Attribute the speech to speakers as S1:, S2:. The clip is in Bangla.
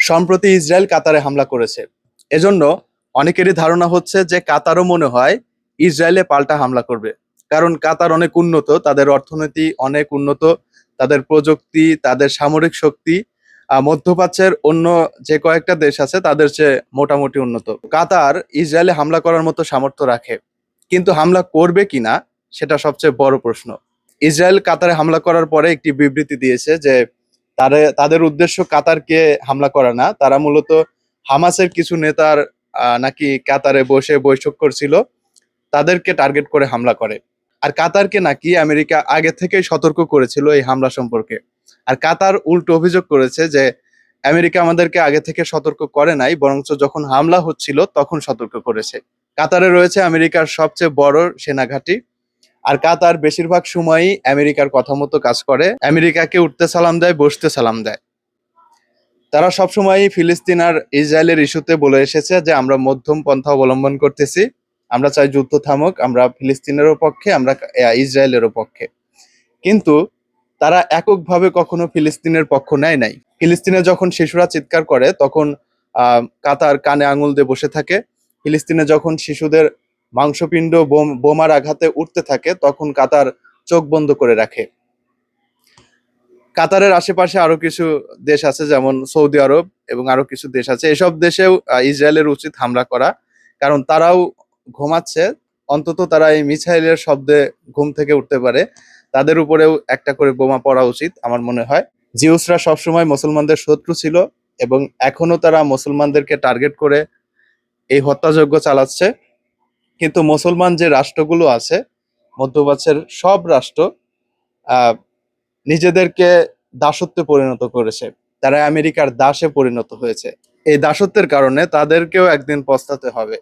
S1: সম্প্রতি ইসরায়েল কাতারে হামলা করেছে। এজন্য অনেকেরই ধারণা হচ্ছে যে কাতারও মনে হয় ইসরায়েলে পাল্টা হামলা করবে। কারণ কাতার অনেক উন্নত, তাদের অর্থনীতি অনেক উন্নত, তাদের প্রযুক্তি, তাদের সামরিক শক্তি মধ্যপ্রাচ্যের অন্য যে কয়েকটা দেশ আছে তাদের চেয়ে মোটামুটি উন্নত। কাতার ইসরায়েলে হামলা করার মতো সামর্থ্য রাখে, কিন্তু হামলা করবে কিনা সেটা সবচেয়ে বড় প্রশ্ন। ইসরায়েল কাতারে হামলা করার পরে একটি বিবৃতি দিয়েছে যে তাদের উদ্দেশ্য কাতারকে হামলা করা না, তারা মূলত হামাসের কিছু নেতার নাকি কাতারে বসে বৈঠক করছিল, তাদেরকে টার্গেট করে হামলা করে। আর কাতারকে নাকি আমেরিকা আগে থেকেই সতর্ক করেছিল এই হামলা সম্পর্কে। আর কাতার উল্টো অভিযোগ করেছে যে আমেরিকা আমাদেরকে আগে থেকে সতর্ক করে নাই, বরঞ্চ যখন হামলা হচ্ছিল তখন সতর্ক করেছে। কাতারে রয়েছে আমেরিকার সবচেয়ে বড় সেনাঘাঁটি। আর কাতার বেশিরভাগ সময়ই আমেরিকার কথা মতো কাজ করে, আমেরিকাকে উঠতে সালাম দেয়, বসতে সালাম দেয়। তারা সবসময় ফিলিস্তিন আর ইসরায়েলের ইস্যুতে বলে এসেছে যে আমরা মধ্যম পন্থা অবলম্বন করতেছি, আমরা চাই যুদ্ধ থামুক, আমরা ফিলিস্তিনেরও পক্ষে, আমরা ইসরায়েলেরও পক্ষে। কিন্তু তারা এককভাবে কখনো ফিলিস্তিনের পক্ষ নেয় নাই। ফিলিস্তিনে যখন শিশুরা চিৎকার করে তখন কাতার কানে আঙুল দিয়ে বসে থাকে। ফিলিস্তিনে যখন শিশুদের মাংসপিণ্ড বোমার আঘাতে উঠতে থাকে তখন কাতার চোখ বন্ধ করে রাখে। কাতারের আশেপাশে আরো কিছু দেশ আছে, যেমন সৌদি আরব এবং আরো কিছু দেশ আছে। এসব দেশেও ইসরায়েলের উচিত হামলা করা, কারণ তারাও ঘুমাচ্ছে। অন্তত তারা এই মিসাইলের শব্দে ঘুম থেকে উঠতে পারে। তাদের উপরেও একটা করে বোমা পড়া উচিত আমার মনে হয়। জিউসরা সবসময় মুসলমানদের শত্রু ছিল এবং এখনো তারা মুসলমানদেরকে টার্গেট করে এই হত্যাযজ্ঞ চালাচ্ছে। কিন্তু মুসলমান যে রাষ্ট্রগুলো আছে, মধ্যপ্রাচ্যের সব রাষ্ট্র আহ নিজেদেরকে দাসত্বে পরিণত করেছে। তারা আমেরিকার দাসে পরিণত হয়েছে। এই দাসত্বের কারণে তাদেরকেও একদিন পস্তাতে হবে।